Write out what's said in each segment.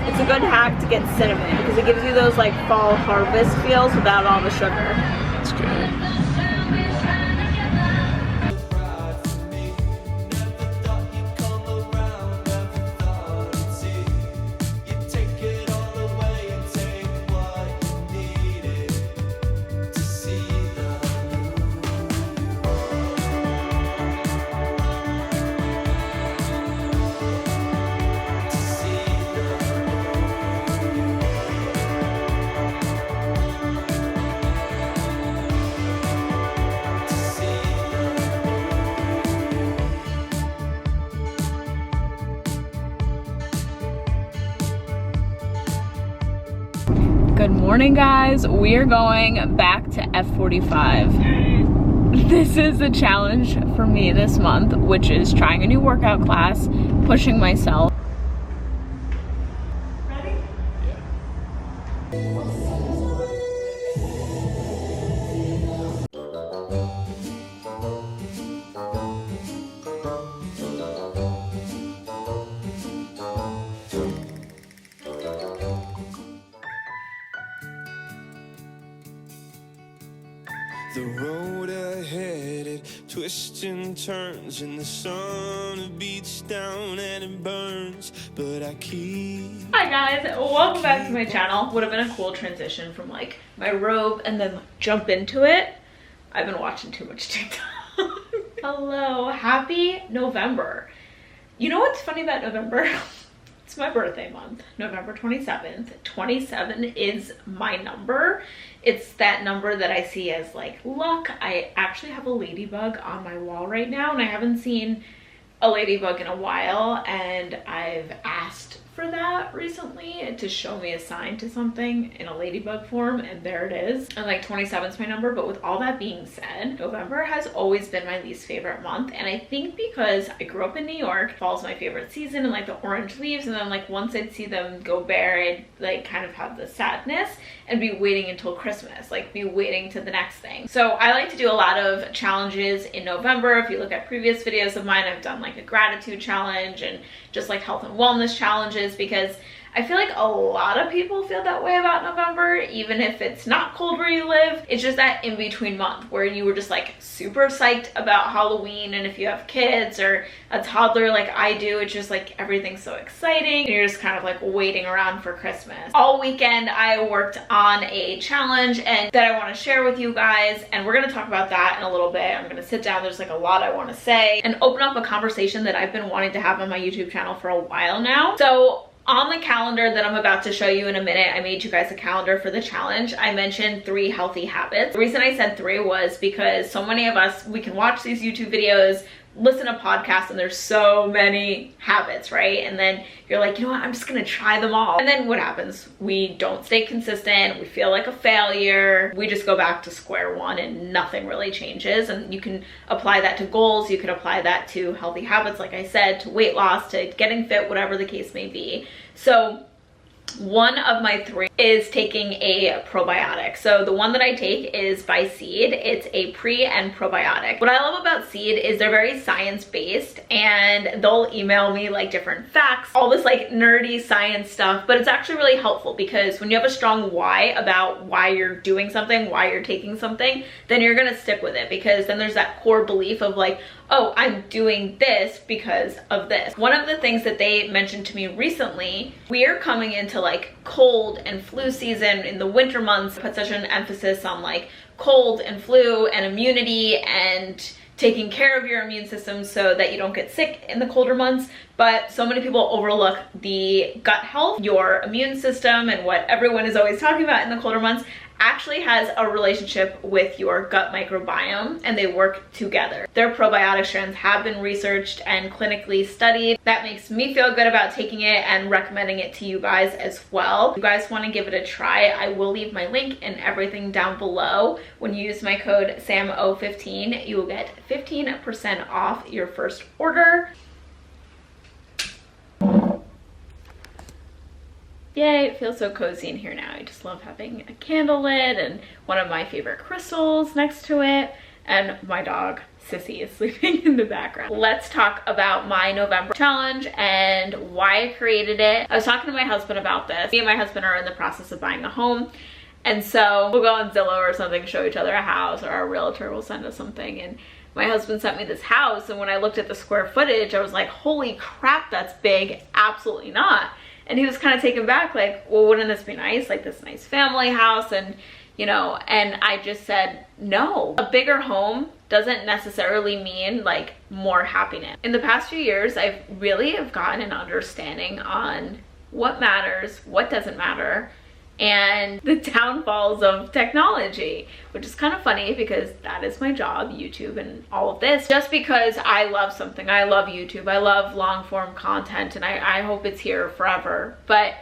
It's a good hack to get cinnamon because it gives you those like fall harvest feels without all the sugar. It's good. Good morning, guys. We are going back to F45. This is a challenge for me this month, which is trying a new workout class, pushing myself. Ready? The road ahead, it twists and turns, and the sun beats down and it burns, but I keep... Hi guys, welcome back to my channel. Would have been a cool transition from like my robe and then jump into it. I've been watching too much TikTok. Hello, happy November. You know what's funny about November? It's my birthday month, November 27th. 27 is my number. It's that number that I see as like luck. I actually have a ladybug on my wall right now, and I haven't seen a ladybug in a while, and I've asked for that recently to show me a sign to something in a ladybug form, and there it is. And like 27 is my number. But with all that being said, November has always been my least favorite month, and I think because I grew up in New York, fall's my favorite season, and like the orange leaves, and then like once I'd see them go bare, I'd like kind of have the sadness and be waiting until Christmas, like be waiting to the next thing. So I like to do a lot of challenges in November. If you look at previous videos of mine, I've done like a gratitude challenge and just like health and wellness challenges, because I feel like a lot of people feel that way about November, even if it's not cold where you live. It's just that in-between month where you were just like super psyched about Halloween, and if you have kids or a toddler like I do, it's just like everything's so exciting, and you're just kind of like waiting around for Christmas. All weekend I worked on a challenge and that I want to share with you guys, and we're going to talk about that in a little bit. I'm going to sit down, there's like a lot I want to say, and open up a conversation that I've been wanting to have on my YouTube channel for a while now. So on the calendar that I'm about to show you in a minute, I made you guys a calendar for the challenge. I mentioned 3 healthy habits. The reason I said 3 was because so many of us, we can watch these YouTube videos, listen to podcasts, and there's so many habits, right? And then you're like, you know what, I'm just gonna try them all. And then what happens? We don't stay consistent, we feel like a failure, we just go back to square one and nothing really changes. And you can apply that to goals, you can apply that to healthy habits, like I said, to weight loss, to getting fit, whatever the case may be. So one of my 3 is taking a probiotic. So the one that I take is by Seed. It's a pre and probiotic. What I love about Seed is they're very science-based, and they'll email me like different facts, all this like nerdy science stuff, but it's actually really helpful because when you have a strong why about why you're doing something, why you're taking something, then you're gonna stick with it, because then there's that core belief of like, oh, I'm doing this because of this. One of the things that they mentioned to me recently, we are coming into like cold and flu season in the winter months. Put such an emphasis on like cold and flu and immunity and taking care of your immune system so that you don't get sick in the colder months. But so many people overlook the gut health. Your immune system, and what everyone is always talking about in the colder months, actually has a relationship with your gut microbiome, and they work together. Their probiotic strands have been researched and clinically studied. That makes me feel good about taking it and recommending it to you guys as well. If you guys want to give it a try, I will leave my link and everything down below. When you use my code SAMO15, you will get 15% off your first order. Yay, it feels so cozy in here now. I just love having a candle lit and one of my favorite crystals next to it. and my dog Sissy is sleeping in the background. Let's talk about my November challenge and why I created it. I was talking to my husband about this. Me and my husband are in the process of buying a home. And so we'll go on Zillow or something, show each other a house, or our realtor will send us something. And my husband sent me this house, and when I looked at the square footage, I was like, holy crap, that's big. Absolutely not. And he was kind of taken back, like, well, wouldn't this be nice? Like this nice family house, and you know, and I just said, no. A bigger home doesn't necessarily mean like more happiness. In the past few years, I really have gotten an understanding on what matters, what doesn't matter, and the downfalls of technology, which is kind of funny because that is my job, YouTube and all of this. Just because I love something, I love YouTube, I love long form content, and I hope it's here forever. But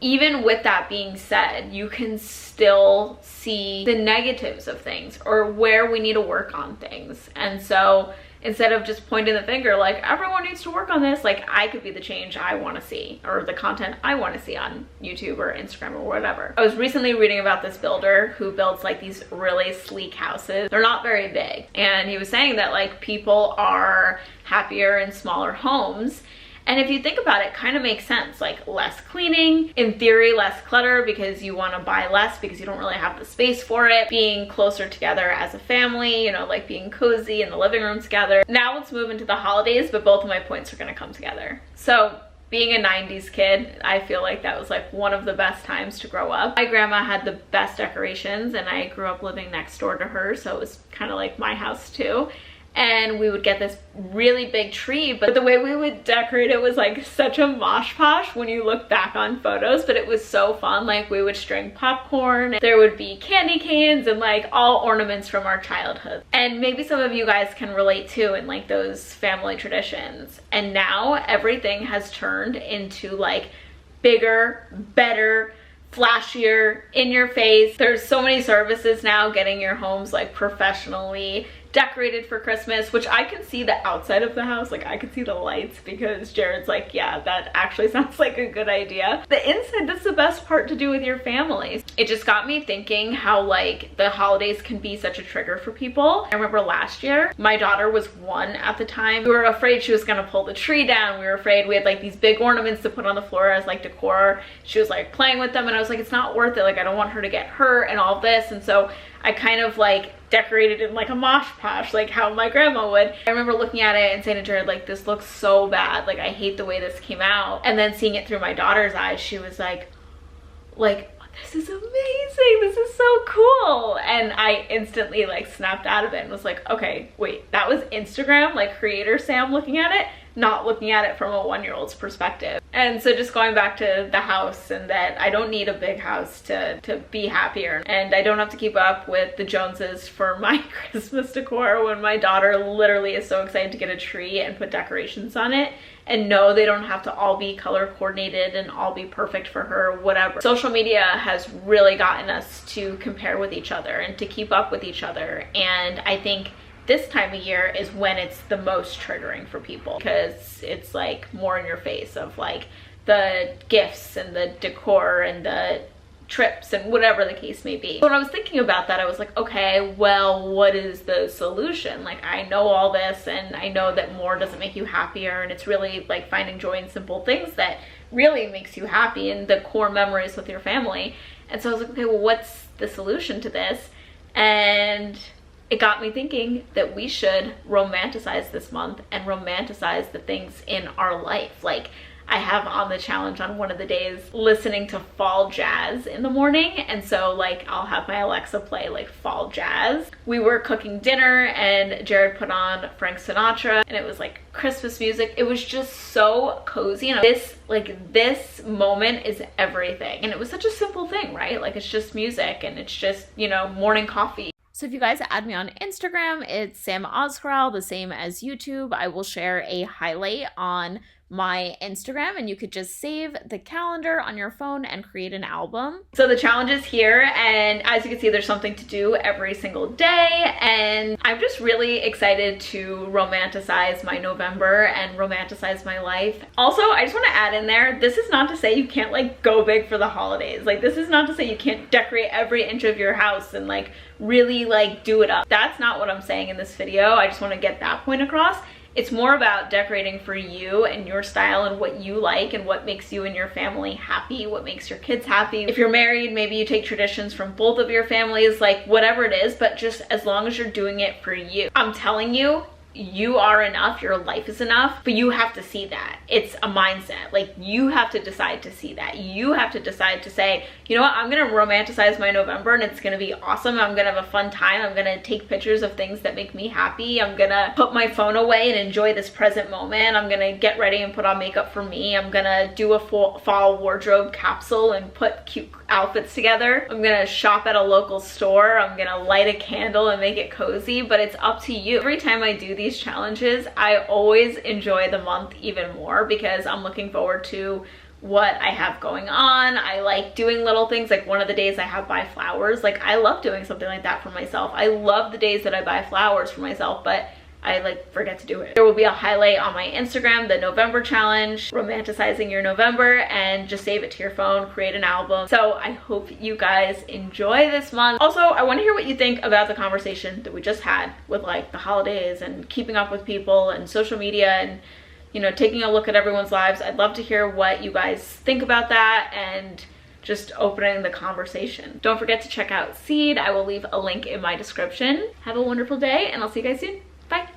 even with that being said, you can still see the negatives of things or where we need to work on things. And so instead of just pointing the finger like everyone needs to work on this, like I could be the change I want to see, or the content I want to see on YouTube or Instagram or whatever. I was recently reading about this builder who builds like these really sleek houses. They're not very big. And he was saying that like people are happier in smaller homes. And if you think about it, kind of makes sense. Like less cleaning, in theory, less clutter because you want to buy less because you don't really have the space for it. Being closer together as a family, you know, like being cozy in the living room together. Now let's move into the holidays, but both of my points are going to come together. So being a 90s kid, I feel like that was like one of the best times to grow up. My grandma had the best decorations, and I grew up living next door to her, so it was kind of like my house too. And we would get this really big tree, but the way we would decorate it was like such a mosh posh when you look back on photos, but it was so fun. Like we would string popcorn, there would be candy canes, and like all ornaments from our childhood. And maybe some of you guys can relate too in like those family traditions. And now everything has turned into like bigger, better, flashier, in your face. There's so many services now getting your homes like professionally decorated for Christmas, which I can see the outside of the house, like I can see the lights, because Jared's like, yeah, that actually sounds like a good idea. The inside, that's the best part to do with your families. It just got me thinking how like the holidays can be such a trigger for people. I remember last year, my daughter was 1 at the time. We were afraid she was gonna pull the tree down. We were afraid we had like these big ornaments to put on the floor as like decor. She was like playing with them, and I was like, it's not worth it. Like I don't want her to get hurt and all of this. And so I kind of like decorated in like a mosh posh, like how my grandma would. I remember looking at it and saying to Jared, like, this looks so bad. Like, I hate the way this came out. And then seeing it through my daughter's eyes, she was like, this is amazing. This is so cool. And I instantly like snapped out of it and was like, okay, wait, that was Instagram, like creator Sam looking at it, not looking at it from a 1-year-old's perspective. And so just going back to the house, and that I don't need a big house to be happier, and I don't have to keep up with the Joneses for my Christmas decor when my daughter literally is so excited to get a tree and put decorations on it. And no, they don't have to all be color coordinated and all be perfect for her, whatever. Social media has really gotten us to compare with each other and to keep up with each other. And I think this time of year is when it's the most triggering for people, because it's like more in your face of like the gifts and the decor and the trips and whatever the case may be. When I was thinking about that, I was like, okay, well, what is the solution? Like, I know all this, and I know that more doesn't make you happier, and it's really like finding joy in simple things that really makes you happy, and the core memories with your family. And so I was like, okay, well, what's the solution to this? And it got me thinking that we should romanticize this month and romanticize the things in our life. Like, I have on the challenge on one of the days listening to fall jazz in the morning, and so like I'll have my Alexa play like fall jazz. We were cooking dinner and Jared put on Frank Sinatra, and it was like Christmas music. It was just so cozy, and this moment is everything. And it was such a simple thing, right? Like, it's just music, and it's just, you know, morning coffee. So if you guys add me on Instagram, it's Sam Oscorral, the same as YouTube. I will share a highlight on my Instagram, and you could just save the calendar on your phone and create an album. So the challenge is here, and as you can see, there's something to do every single day, and I'm just really excited to romanticize my November and romanticize my life. Also, I just want to add in there, this is not to say you can't like go big for the holidays. Like, this is not to say you can't decorate every inch of your house and like really like do it up. That's not what I'm saying in this video. I just want to get that point across. It's more about decorating for you and your style and what you like and what makes you and your family happy, what makes your kids happy. If you're married, maybe you take traditions from both of your families, like whatever it is, but just as long as you're doing it for you. I'm telling you, you are enough, your life is enough, but you have to see that. It's a mindset. Like, you have to decide to see that. You have to decide to say, you know what, I'm gonna romanticize my November and it's gonna be awesome. I'm gonna have a fun time. I'm gonna take pictures of things that make me happy. I'm gonna put my phone away and enjoy this present moment. I'm gonna get ready and put on makeup for me. I'm gonna do a fall wardrobe capsule and put cute outfits together. I'm gonna shop at a local store. I'm gonna light a candle and make it cozy, but it's up to you. Every time I do these challenges, I always enjoy the month even more because I'm looking forward to what I have going on. I like doing little things, like one of the days I have buy flowers. Like, I love doing something like that for myself. I love the days that I buy flowers for myself, but I like forget to do it. There will be a highlight on my Instagram, the November challenge, romanticizing your November, and just save it to your phone, create an album. So I hope you guys enjoy this month. Also, I want to hear what you think about the conversation that we just had with like the holidays and keeping up with people and social media and, you know, taking a look at everyone's lives. I'd love to hear what you guys think about that and just opening the conversation. Don't forget to check out Seed. I will leave a link in my description. Have a wonderful day, and I'll see you guys soon. Bye.